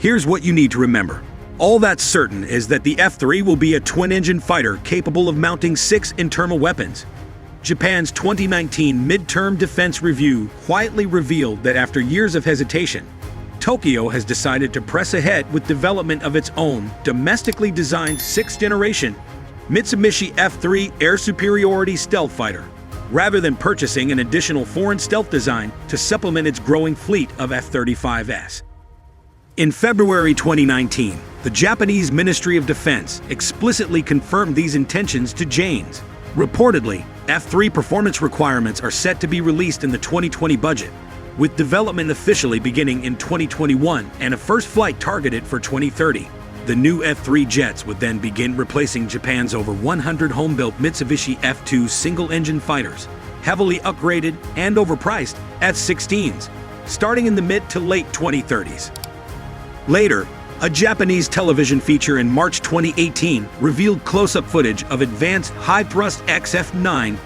Here's what you need to remember. All that's certain is that the F-3 will be a twin-engine fighter capable of mounting 6 internal weapons. Japan's 2019 midterm defense review quietly revealed that after years of hesitation, Tokyo has decided to press ahead with development of its own domestically designed 6th-generation Mitsubishi F-3 air superiority stealth fighter, rather than purchasing an additional foreign stealth design to supplement its growing fleet of F-35s. In February 2019, the Japanese Ministry of Defense explicitly confirmed these intentions to Janes. Reportedly, F-3 performance requirements are set to be released in the 2020 budget, with development officially beginning in 2021 and a first flight targeted for 2030. The new F-3 jets would then begin replacing Japan's over 100 home-built Mitsubishi F-2 single-engine fighters, heavily upgraded and overpriced F-16s, starting in the mid to late 2030s. Later, a Japanese television feature in March 2018 revealed close-up footage of advanced high-thrust XF9-1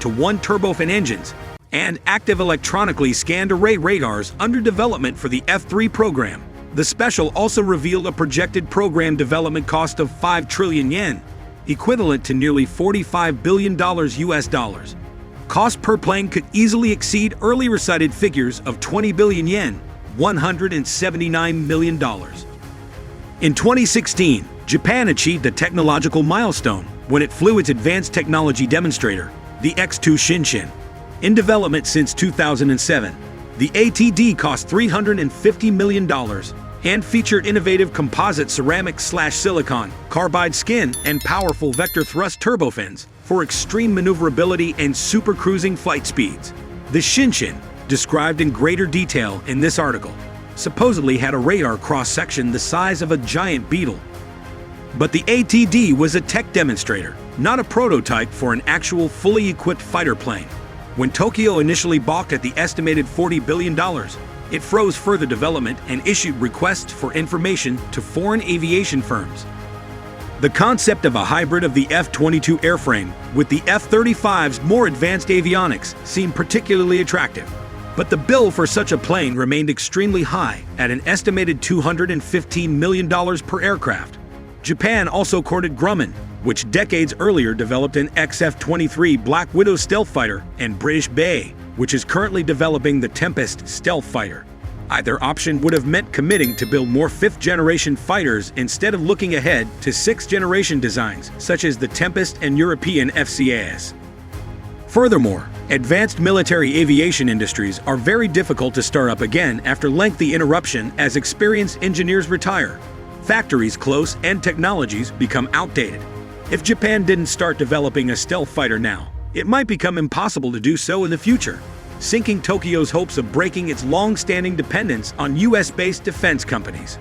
turbofan engines and active electronically scanned array radars under development for the F-3 program. The special also revealed a projected program development cost of 5 trillion yen, equivalent to nearly $45 billion US. Cost per plane could easily exceed earlier cited figures of 20 billion yen, $179 million. In 2016, Japan achieved a technological milestone when it flew its advanced technology demonstrator, the X-2 Shinshin. In development since 2007, the ATD cost $350 million and featured innovative composite ceramic/silicon, carbide skin, and powerful vector thrust turbofans for extreme maneuverability and supercruising flight speeds. The Shinshin, described in greater detail in this article, supposedly had a radar cross-section the size of a giant beetle. But the ATD was a tech demonstrator, not a prototype for an actual fully equipped fighter plane. When Tokyo initially balked at the estimated $40 billion, it froze further development and issued requests for information to foreign aviation firms. The concept of a hybrid of the F-22 airframe with the F-35's more advanced avionics seemed particularly attractive. But the bill for such a plane remained extremely high at an estimated $215 million per aircraft. Japan also courted Grumman, which decades earlier developed an XF-23 Black Widow stealth fighter, and British Bay, which is currently developing the Tempest stealth fighter. Either option would have meant committing to build more 5th-generation fighters instead of looking ahead to 6th-generation designs, such as the Tempest and European FCAS. Furthermore, advanced military aviation industries are very difficult to start up again after lengthy interruption as experienced engineers retire, factories close, and technologies become outdated. If Japan didn't start developing a stealth fighter now, it might become impossible to do so in the future, sinking Tokyo's hopes of breaking its long-standing dependence on US-based defense companies.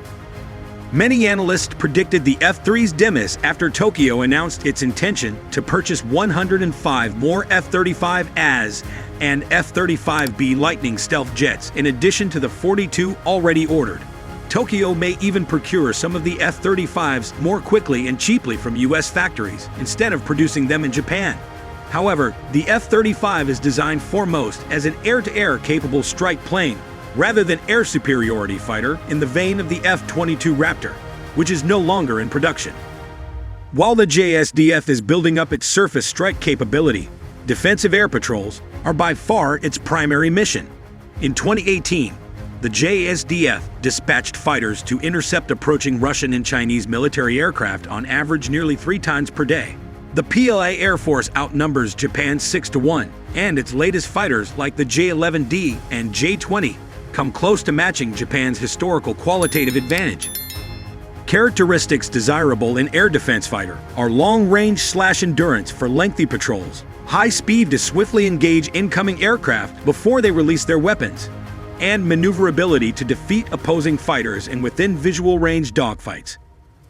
Many analysts predicted the F-3's demise after Tokyo announced its intention to purchase 105 more F-35As and F-35B Lightning stealth jets in addition to the 42 already ordered. Tokyo may even procure some of the F-35s more quickly and cheaply from US factories instead of producing them in Japan. However, the F-35 is designed foremost as an air-to-air capable strike plane, rather than air superiority fighter in the vein of the F-22 Raptor, which is no longer in production. While the JSDF is building up its surface strike capability, defensive air patrols are by far its primary mission. In 2018, the JSDF dispatched fighters to intercept approaching Russian and Chinese military aircraft on average nearly 3 times per day. The PLA Air Force outnumbers Japan 6-1, and its latest fighters like the J-11D and J-20 come close to matching Japan's historical qualitative advantage. Characteristics desirable in air defense fighter are long-range/endurance for lengthy patrols, high speed to swiftly engage incoming aircraft before they release their weapons, and maneuverability to defeat opposing fighters in within visual range dogfights.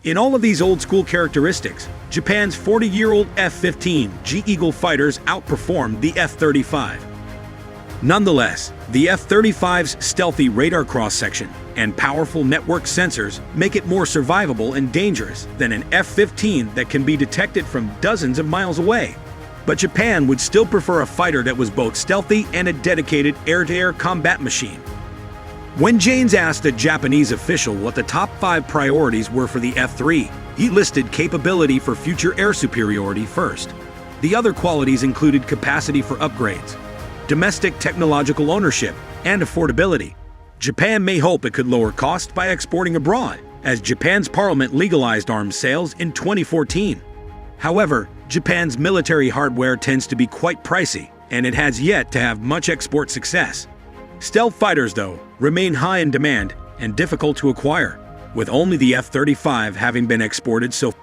In all of these old-school characteristics, Japan's 40-year-old F-15 G Eagle fighters outperformed the F-35. Nonetheless, the F-35's stealthy radar cross-section and powerful network sensors make it more survivable and dangerous than an F-15 that can be detected from dozens of miles away. But Japan would still prefer a fighter that was both stealthy and a dedicated air-to-air combat machine. When Janes asked a Japanese official what the top 5 priorities were for the F-3, he listed capability for future air superiority first. The other qualities included capacity for upgrades, domestic technological ownership, and affordability. Japan may hope it could lower costs by exporting abroad, as Japan's parliament legalized arms sales in 2014. However, Japan's military hardware tends to be quite pricey, and it has yet to have much export success. Stealth fighters, though, remain high in demand and difficult to acquire, with only the F-35 having been exported so far.